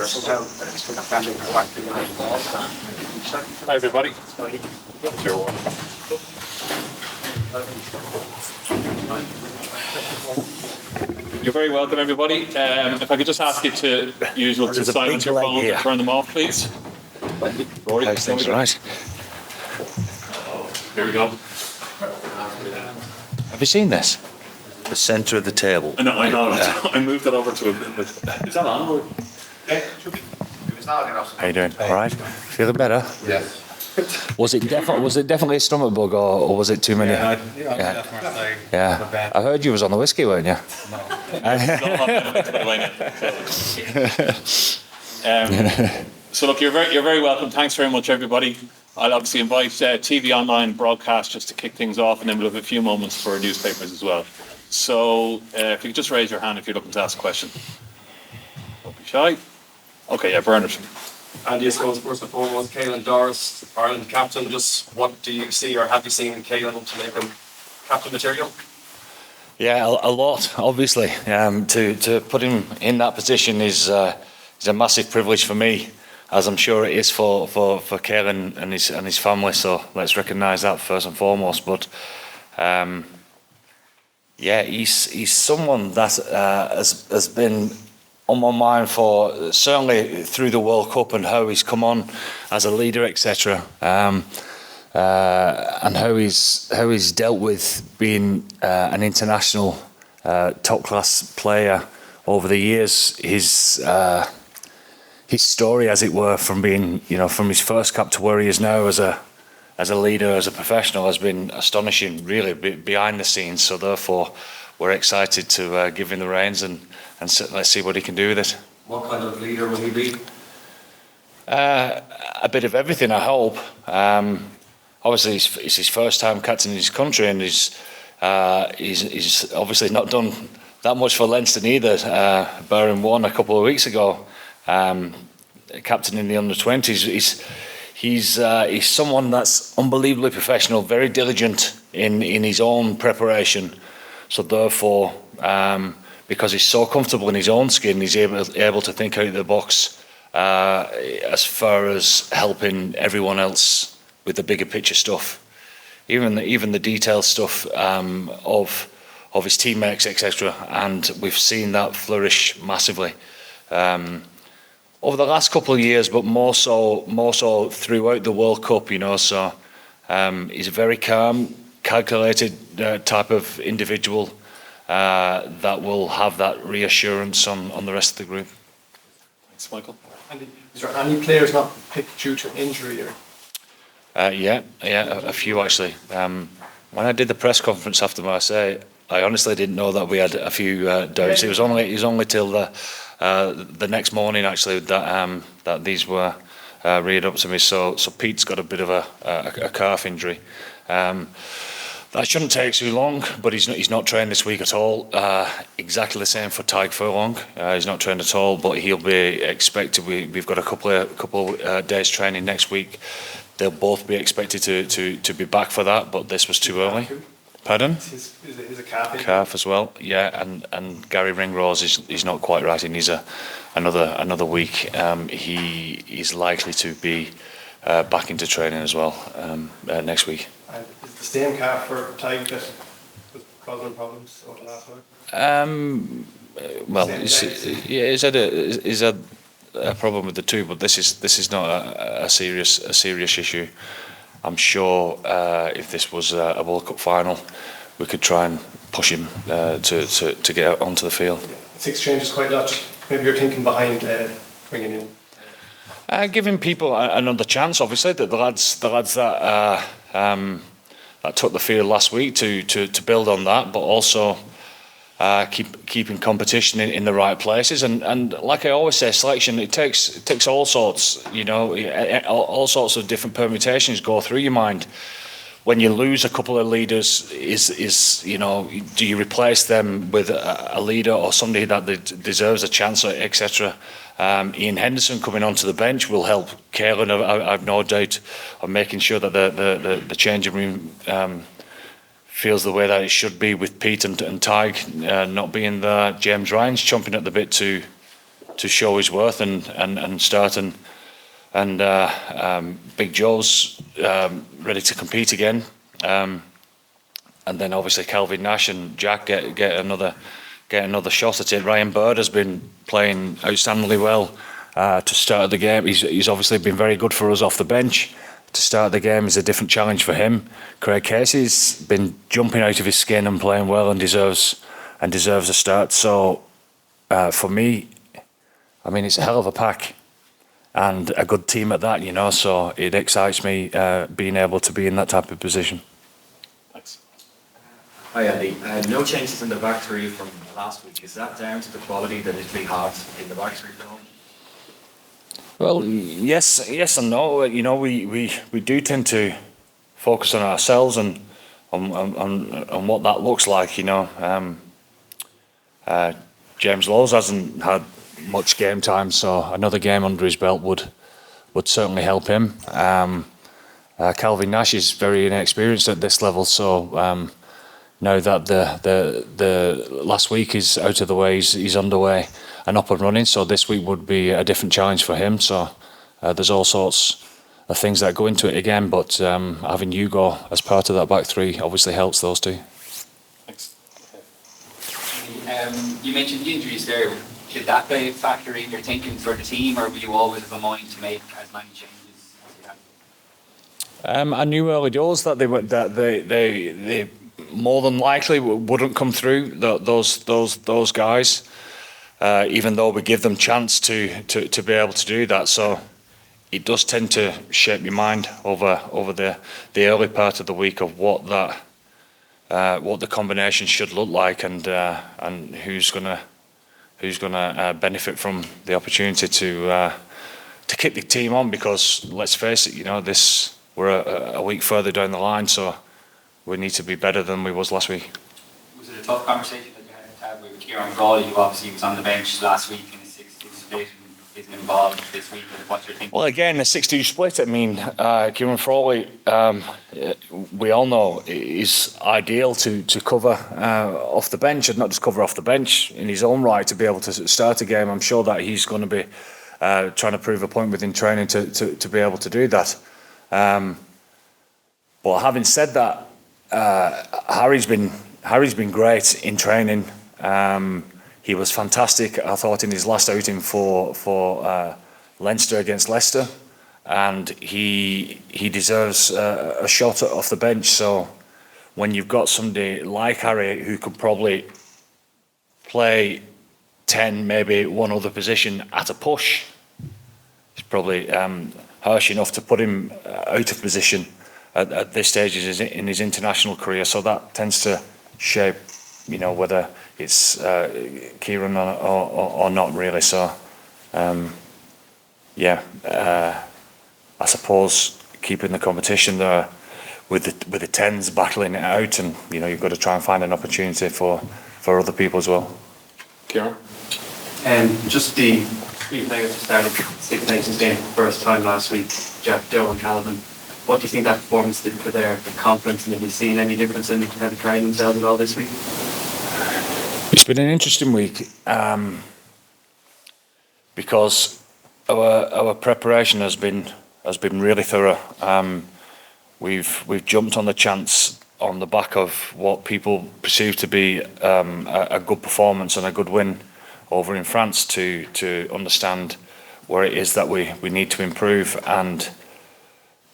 Hi everybody. You're very welcome, everybody. If I could just ask you to silence your phones and turn them off, please. Rory, Thanks, right. Here we go. Have you seen this? The centre of the table. I know. I moved it over to a bit. Is that on? How you doing? All right. Feeling better? Yes. Was it definitely a stomach bug, or was it too many? Yeah. I heard you was on the whiskey, weren't you? So look, you're very welcome. Thanks very much, everybody. I'll obviously invite TV online broadcast just to kick things off, and then we'll have a few moments for newspapers as well. So if you could just raise your hand if you're looking to ask a question. Don't be shy. Okay, yeah, Bernard. Andy, I suppose first and foremost, Caelan Doris, Ireland captain, just what do you see or have you seen in Caelan to make him captain material? Yeah, a lot, obviously. To put him in that position is a massive privilege for me, as I'm sure it is for Caelan and his family. So let's recognise that first and foremost. But he's someone that has been on my mind for certainly through the World Cup and how he's come on as a leader, etc. And how he's dealt with being an international top class player over the years. His story, as it were, from being from his first cap to where he is now as a leader, as a professional, has been astonishing, really, behind the scenes. So therefore, we're excited to give him the reins and let's see what he can do with it. What kind of leader will he be? A bit of everything, I hope. Obviously, it's his first time captaining his country, and he's obviously not done that much for Leinster either, barring one a couple of weeks ago. Captaining the under-20s, he's someone that's unbelievably professional, very diligent in his own preparation. So therefore, because he's so comfortable in his own skin, he's able to think out of the box as far as helping everyone else with the bigger picture stuff, even the detailed stuff of his teammates, etc. And we've seen that flourish massively over the last couple of years, but more so throughout the World Cup. So he's a very calm, calculated type of individual that will have that reassurance on the rest of the group. Thanks, Michael. Andy, is there any players not picked due to injury? Or? A few actually. When I did the press conference after Marseille, I honestly didn't know that we had a few doubts. It was only till the next morning actually that these were reared up to me. So Pete's got a bit of a calf injury. That shouldn't take too long, but he's not trained this week at all. Exactly the same for Tadhg Furlong. He's not trained at all, but he'll be expected. We've got a couple days training next week. They'll both be expected to be back for that, but this was too early. Pardon? Is a calf? Calf as well, yeah. And Gary Ringrose is not quite right, and he's another week. He is likely to be back into training as well next week. And is the same calf for Tadhg that was causing problems over the last week? Well, he's had a problem with the two, but this is not a serious issue. I'm sure if this was a World Cup final, we could try and push him to get out onto the field. 6 changes quite a lot. Maybe you're thinking behind bringing in. Giving people another chance. Obviously, the lads that took the field last week to build on that, but also keeping competition in the right places. And like I always say, selection it takes all sorts. All sorts of different permutations go through your mind. When you lose a couple of leaders, do you replace them with a leader or somebody that deserves a chance, etc. Ian Henderson coming onto the bench will help Caelan, I've no doubt, of making sure that the changing room feels the way that it should be, with Pete and Tadhg not being there. James Ryan's chomping at the bit to show his worth and start and Big Joe's ready to compete again. And then obviously Calvin Nash and Jack get another shot at it. Ryan Bird has been playing outstandingly well to start the game. He's obviously been very good for us off the bench. To start the game is a different challenge for him. Craig Casey's been jumping out of his skin and playing well and deserves a start. So for me, I mean, it's a hell of a pack and a good team at that, you know. So it excites me being able to be in that type of position. Thanks. Hi Andy, no changes in the back three from last week. Is that down to the quality that is being had in the back three at the moment? Well, yes and no. You know, we do tend to focus on ourselves and on what that looks like. You know, James Lowes hasn't had much game time, so another game under his belt would certainly help him. Calvin Nash is very inexperienced at this level, so now that the last week is out of the way, he's underway and up and running. So this week would be a different challenge for him. So there's all sorts of things that go into it again, but having Hugo as part of that back three obviously helps those two. Thanks. You mentioned the injuries there. Did that play a factor in your thinking for the team, or were you always of a mind to make as many changes as you had? I knew early doors that they more than likely wouldn't come through. Those guys, even though we give them chance to be able to do that. So it does tend to shape your mind over the early part of the week of what the combination should look like and who's gonna benefit from the opportunity to kick the team on, because let's face it, you know, we're a week further down the line, so we need to be better than we was last week. Was it a tough conversation that you had to have with Kieran Brawley, who obviously was on the bench last week in a 6-2 split and isn't involved this week? What's your thinking? Well, again, a 6-2 split. I mean, Kieran Frawley, we all know, is ideal to cover off the bench, and not just cover off the bench in his own right to be able to start a game. I'm sure that he's going to be trying to prove a point within training to be able to do that. But having said that, Harry's been great in training. He was fantastic, I thought, in his last outing for Leinster against Leicester, and he deserves a shot off the bench. So when you've got somebody like Harry who could probably play 10, maybe one other position at a push, it's probably harsh enough to put him out of position at this stage in his international career. So that tends to shape, you know, whether it's Kieran or not really. So I suppose keeping the competition there with the tens battling it out, and you know, you've got to try and find an opportunity for other people as well. Kieran? Just the three players who started Six Nations game for the first time last week, Jack, Joe and Calvin. What do you think that performance did for their confidence, and have you seen any difference in how they trained themselves at all this week? It's been an interesting week because our preparation has been really thorough. We've jumped on the chance on the back of what people perceive to be a good performance and a good win over in France to understand where it is that we need to improve, and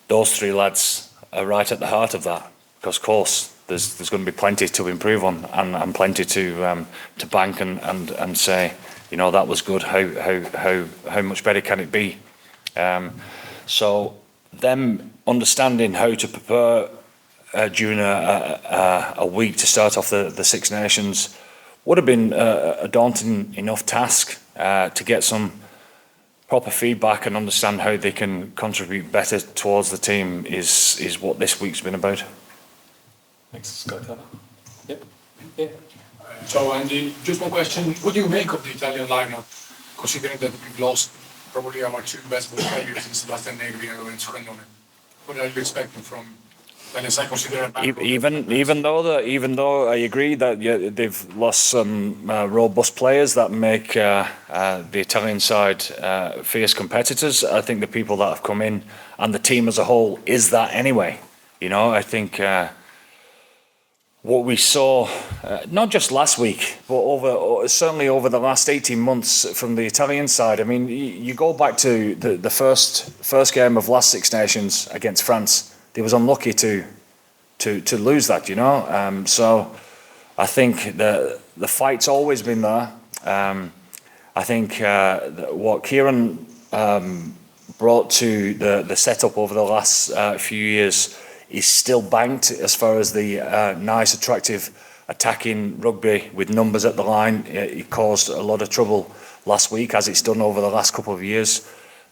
those three lads are right at the heart of that, because of course there's going to be plenty to improve on and plenty to bank and say, you know, that was good, how much better can it be? So them understanding how to prepare during a week to start off the Six Nations would have been a daunting enough task to get some proper feedback and understand how they can contribute better towards the team is what this week's been about. Thanks, Scott. Yep. So, Andy, just one question. What do you make of the Italian lineup, considering that we've lost probably our two best ball players in Sebastian Negri and Lorenzo Cannone? What are you expecting from unless I consider a bad Even though I agree that they've lost some robust players that make the Italian side fierce competitors, I think the people that have come in and the team as a whole is that anyway. You know, I think what we saw, not just last week, but certainly over the last 18 months from the Italian side. I mean, you go back to the first game of last Six Nations against France. They was unlucky to lose that, you know. So I think the fight's always been there. I think what Kieran brought to the setup over the last few years is still banked as far as the nice, attractive attacking rugby with numbers at the line. It caused a lot of trouble last week, as it's done over the last couple of years.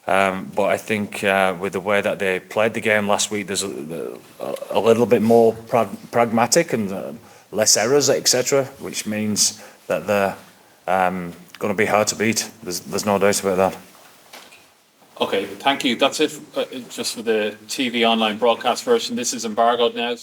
But I think with the way that they played the game last week, there's a little bit more pragmatic and less errors, etc., which means that they're going to be hard to beat. There's no doubt about that. Okay, thank you. That's it just for the TV online broadcast version. This is embargoed now.